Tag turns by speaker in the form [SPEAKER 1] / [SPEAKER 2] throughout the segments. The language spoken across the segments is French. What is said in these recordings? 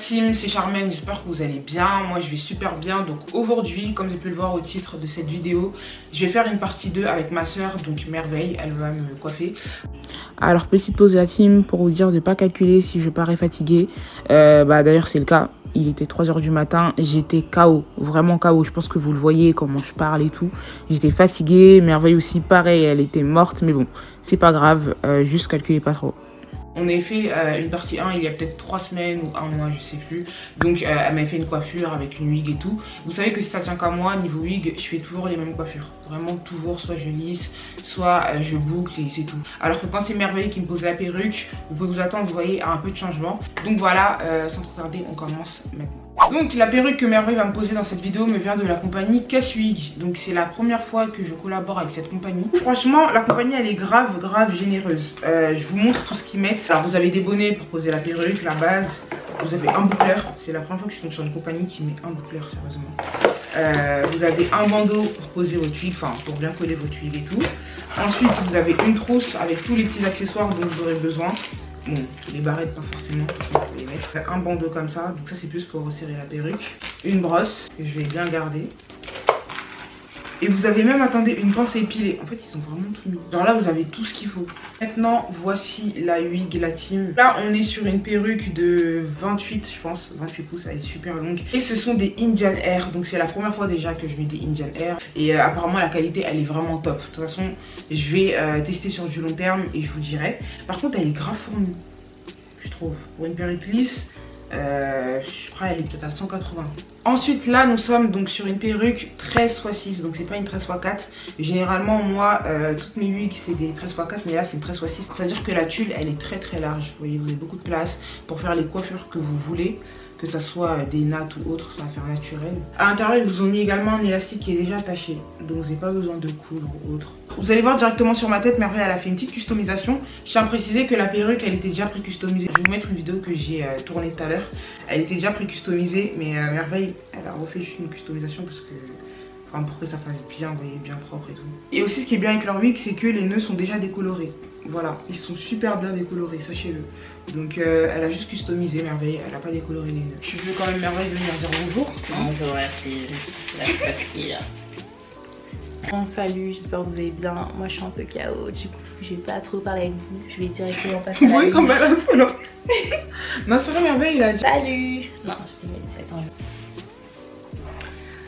[SPEAKER 1] team, c'est Charmaine, j'espère que vous allez bien. Moi je vais super bien. Donc aujourd'hui, comme vous avez pu le voir au titre de cette vidéo, je vais faire une partie 2 avec ma soeur, donc Merveille, elle va me coiffer. Alors petite pause de la team pour vous dire de ne pas calculer si je parais fatiguée. D'ailleurs c'est le cas. Il était 3 h du matin, j'étais KO, vraiment KO. Je pense que vous le voyez, comment je parle et tout. J'étais fatiguée, Merveille aussi pareil, elle était morte. Mais bon, c'est pas grave, juste calculez pas trop. On a fait une partie 1 il y a peut-être 3 semaines ou 1 mois, je sais plus. Donc elle m'a fait une coiffure avec une wig et tout. Vous savez que si ça tient qu'à moi, niveau wig, je fais toujours les mêmes coiffures. Vraiment toujours, soit je lisse, soit je boucle et c'est tout. Alors que quand c'est Merveille qui me pose la perruque, vous pouvez vous attendre, vous voyez, à un peu de changement. Donc voilà, sans trop tarder, on commence maintenant. Donc la perruque que Merveille va me poser dans cette vidéo me vient de la compagnie Casswig. Donc c'est la première fois que je collabore avec cette compagnie. Franchement la compagnie elle est grave généreuse. Je vous montre tout ce qu'ils mettent. Alors vous avez des bonnets pour poser la perruque, la base. Vous avez un boucleur. C'est la première fois que je tombe sur une compagnie qui met un boucleur sérieusement. Vous avez un bandeau pour poser votre wig, enfin pour bien coller votre wig et tout. Ensuite vous avez une trousse avec tous les petits accessoires dont vous aurez besoin. Bon, les barrettes pas forcément, vous pouvez les mettre. Un bandeau comme ça, donc ça c'est plus pour resserrer la perruque. Une brosse, que je vais bien garder. Et vous avez même, attendez, une pince à épiler. En fait, ils sont vraiment tout mis. Genre là, vous avez tout ce qu'il faut. Maintenant, voici la wig, la team. Là, on est sur une perruque de 28, je pense. 28 pouces, elle est super longue. Et ce sont des Indian Air. Donc, c'est la première fois déjà que je mets des Indian Air. Et apparemment, la qualité, elle est vraiment top. De toute façon, je vais tester sur du long terme et je vous dirai. Par contre, elle est grave fournie, je trouve. Pour une perruque lisse, je crois qu'elle est peut-être à 180. Ensuite là nous sommes donc sur une perruque 13x6, donc c'est pas une 13x4. Généralement moi toutes mes wigs c'est des 13x4, mais là c'est une 13x6. C'est à dire que la tulle elle est très large. Vous voyez, vous avez beaucoup de place pour faire les coiffures que vous voulez, que ça soit des nattes ou autre, ça va faire naturel. À l'intérieur ils vous ont mis également un élastique qui est déjà attaché, donc vous n'avez pas besoin de coudre ou autre. Vous allez voir directement sur ma tête, Merveille elle a fait une petite customisation. Je tiens à préciser que la perruque elle était déjà pré-customisée. Je vais vous mettre une vidéo que j'ai tournée tout à l'heure. Elle était déjà pré-customisée, mais Merveille elle a refait juste une customisation parce que, enfin, pour que ça fasse bien, vous voyez, bien propre et tout. Et aussi ce qui est bien avec leur wig, c'est que les nœuds sont déjà décolorés. Voilà, ils sont super bien décolorés, sachez-le. Donc elle a juste customisé Merveille, elle a pas décoloré les nœuds. Je veux quand même Merveille venir dire bonjour.
[SPEAKER 2] Bonjour, merci. C'est la fatiguée là. Bon, salut, j'espère que vous allez bien. Moi je suis un peu KO, du coup je vais pas trop parler avec vous. Je vais directement passer à la
[SPEAKER 1] oui, comme elle est insolente. Non, c'est vrai, Merveille il a dit.
[SPEAKER 2] Salut. Non, je t'ai mis 17 ans.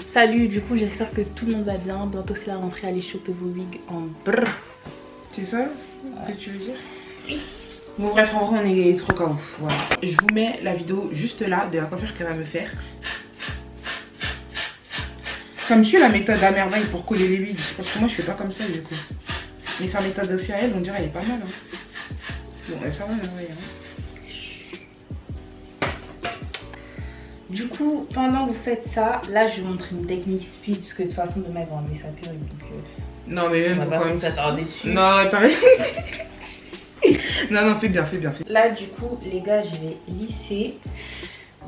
[SPEAKER 2] Salut, du coup j'espère que tout le monde va bien. Bientôt c'est la rentrée, allez choper vos wigs en brrr.
[SPEAKER 1] C'est ça que tu veux dire? Oui. Bon bref, en vrai on est trop KO. Voilà. Je vous mets la vidéo juste là de la coiffure qu'elle va me faire. Comme tu la méthode à Merveille pour coller les wigs. Parce que moi je fais pas comme ça du coup. Mais sa méthode aussi à elle, on dirait elle est pas mal. Hein. Bon, ça va Merveille. Hein.
[SPEAKER 2] Du coup, pendant que vous faites ça, là je vous montre une technique speed, parce que de toute façon demain elle va enlever sa perruque. Donc
[SPEAKER 1] non mais même
[SPEAKER 2] on va pas s'attarder dessus.
[SPEAKER 1] Non, t'as raison. non, fais bien.
[SPEAKER 2] Là du coup les gars je vais lisser.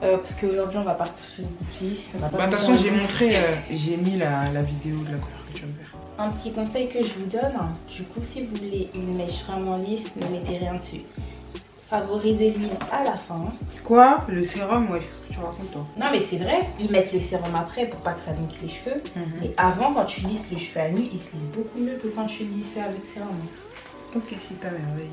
[SPEAKER 2] Parce qu'aujourd'hui on va partir sur une coupe lisse.
[SPEAKER 1] De toute façon j'ai montré, j'ai mis la vidéo de la couleur que tu vas me faire.
[SPEAKER 2] Un petit conseil que je vous donne, du coup si vous voulez une mèche vraiment lisse, ne mettez rien dessus. Favorisez l'huile à la fin.
[SPEAKER 1] Quoi? Le sérum? Ouais, qu'est-ce que tu racontes toi?
[SPEAKER 2] Non mais c'est vrai, ils mettent le sérum après pour pas que ça nique les cheveux. Mais avant, quand tu lisses les cheveux à nu, ils se lissent beaucoup mieux que quand tu le lisses avec sérum.
[SPEAKER 1] Ok, c'est ta merveille.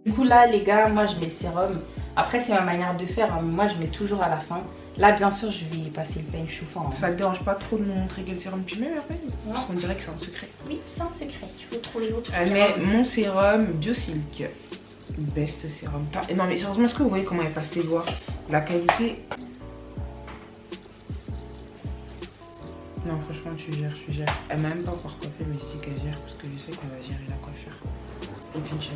[SPEAKER 2] Du coup là les gars, moi je mets le sérum. Après c'est ma manière de faire, hein. Moi je mets toujours à la fin. Là bien sûr je vais passer le peigne chauffant. Hein.
[SPEAKER 1] Ça te dérange pas trop de me montrer quel sérum tu mets Merveille? Parce qu'on dirait que c'est un secret.
[SPEAKER 2] Oui, c'est un secret, il faut trouver l'autre
[SPEAKER 1] sérum. Elle met mon sérum Biosilk. Best sérum. Non mais sérieusement, est-ce que vous voyez comment elle passe ses doigts? La qualité... Non franchement tu gères. Elle m'a même pas encore coiffé, mais je dis qu'elle gère parce que je sais qu'on va gérer la coiffure. Aucune chef.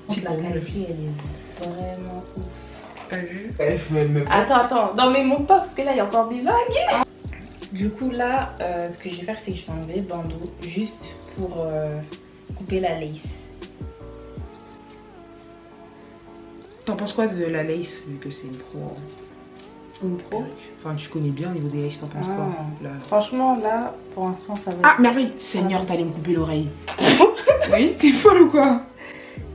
[SPEAKER 2] Si la qualité, elle est vraiment ouf.
[SPEAKER 1] T'as vu?
[SPEAKER 2] Attends, non mais monte pas parce que là il y a encore des vagues. Du coup là, ce que je vais faire c'est que je vais enlever le bandeau juste pour couper la lace.
[SPEAKER 1] T'en penses quoi de la lace vu que c'est une pro?
[SPEAKER 2] Une pro?
[SPEAKER 1] Enfin tu connais bien au niveau des laces, t'en penses quoi là?
[SPEAKER 2] Franchement là, pour l'instant ça va.
[SPEAKER 1] Ah merveille! Seigneur, t'allais me couper l'oreille. Oui, t'es folle ou quoi?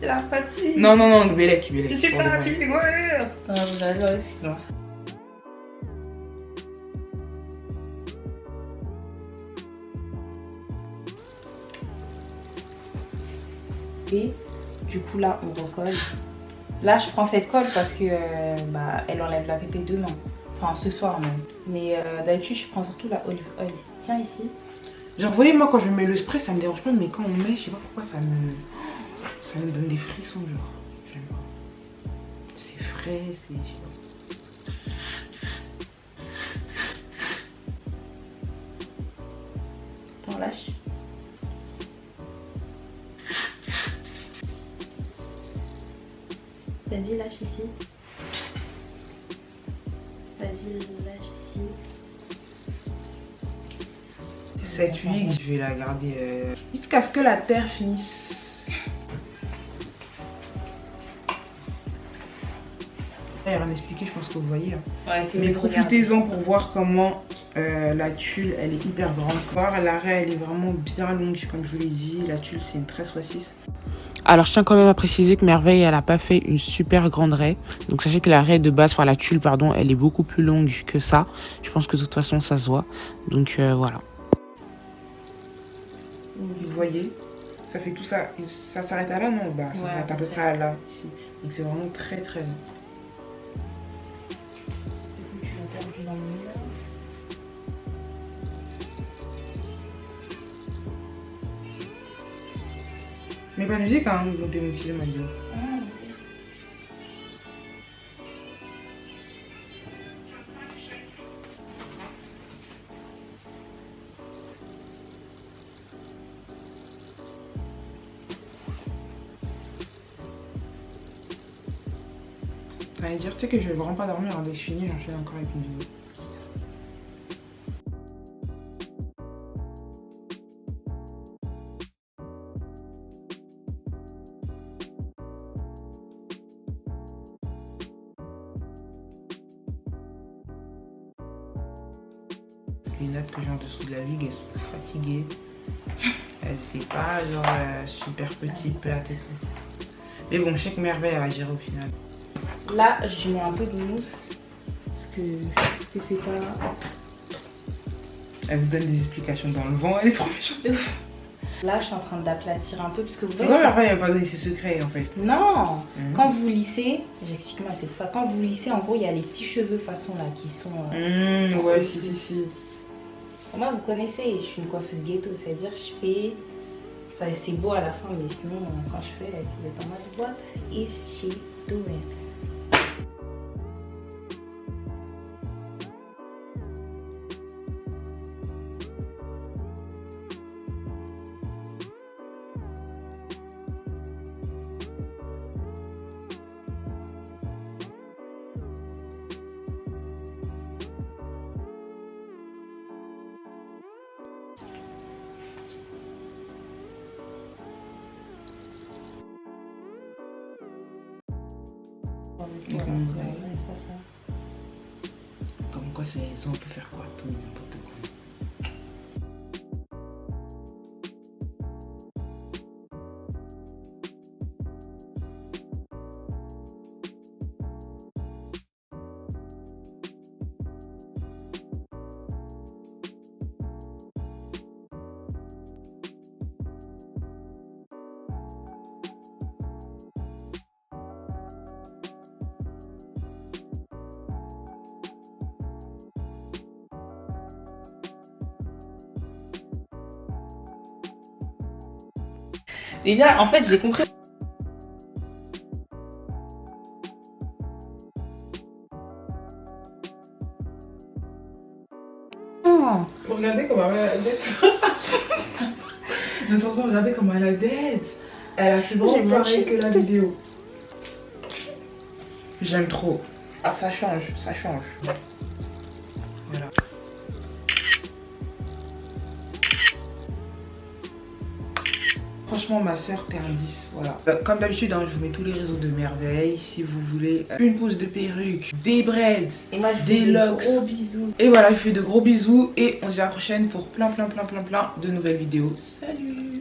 [SPEAKER 2] C'est la fatigue.
[SPEAKER 1] Non, Bélec.
[SPEAKER 2] Je suis fatiguée, ouais. Non, j'adore sinon. Et du coup là on recolle. Là je prends cette colle parce que elle enlève la pépé demain. Enfin ce soir même. Mais d'habitude je prends surtout la olive oil. Tiens ici.
[SPEAKER 1] Genre vous voyez moi quand je mets le spray ça me dérange pas, mais quand on met je sais pas pourquoi ça me donne des frissons genre. J'aime pas. C'est frais, c'est...
[SPEAKER 2] T'en lâches. Vas-y, lâche ici. Vas-y, lâche ici.
[SPEAKER 1] Cette huile, je vais la garder jusqu'à ce que la terre finisse. Il n'y a rien à expliquer, je pense que vous voyez.
[SPEAKER 2] Ouais, c'est
[SPEAKER 1] mais profitez-en pour voir comment la tulle, elle est hyper grande. Voir l'arrêt, elle est vraiment bien longue, comme je vous l'ai dit. La tulle, c'est une 13x6. Alors, je tiens quand même à préciser que Merveille, elle n'a pas fait une super grande raie. Donc, sachez que la raie de base, enfin la tulle, pardon, elle est beaucoup plus longue que ça. Je pense que de toute façon, ça se voit. Donc, voilà. Vous voyez, ça fait tout ça. Et ça s'arrête à là, non? Bah, ça s'arrête à peu près à là, ici. Donc, c'est vraiment très, très long.
[SPEAKER 2] Du coup, tu l'as perdu dans le mur.
[SPEAKER 1] Mais pas de musique, hein, vous montez mon film, Madio. Ça veut dire, tu sais que je vais vraiment pas dormir, hein, dès que je finis, j'enchaîne encore avec une vidéo. Les notes que j'ai en dessous de la vigue, elles sont fatiguées. Elles étaient pas genre super petites, plates et tout. Mais bon, je sais que Merveille, elle va gérer au final.
[SPEAKER 2] Là, je mets un peu de mousse parce que je trouve que c'est pas...
[SPEAKER 1] Elle vous donne des explications dans le vent, elle est trop méchante.
[SPEAKER 2] Là, je suis en train d'aplatir un peu parce que vous voyez...
[SPEAKER 1] Pourquoi Merveille, elle va pas donner ses secrets en fait?
[SPEAKER 2] Non. Quand vous lissez, j'explique moi, c'est pour ça. Quand vous lissez, en gros, il y a les petits cheveux façon là qui sont...
[SPEAKER 1] ouais, si.
[SPEAKER 2] Moi, vous connaissez, je suis une coiffeuse ghetto, c'est-à-dire je fais... Ça, c'est beau à la fin, mais sinon, quand je fais, vous êtes en mode what is she doing?
[SPEAKER 1] Comme quoi, ça, on peut faire quoi? Tout n'importe quoi.
[SPEAKER 2] Déjà, en fait, j'ai compris.
[SPEAKER 1] Regardez comment elle a la tête. Ne sens pas regarder comment elle a la tête. Elle a fait vraiment pareil que la vidéo. J'aime trop. Ah, ça change, ça change. Voilà. Franchement, ma soeur, t'es un 10. Voilà. Comme d'habitude, hein, je vous mets tous les réseaux de Merveille. Si vous voulez une pose de perruque, des braids, des locks.
[SPEAKER 2] Gros bisous.
[SPEAKER 1] Et voilà, je fais de gros bisous. Et on se dit à la prochaine pour plein de nouvelles vidéos. Salut!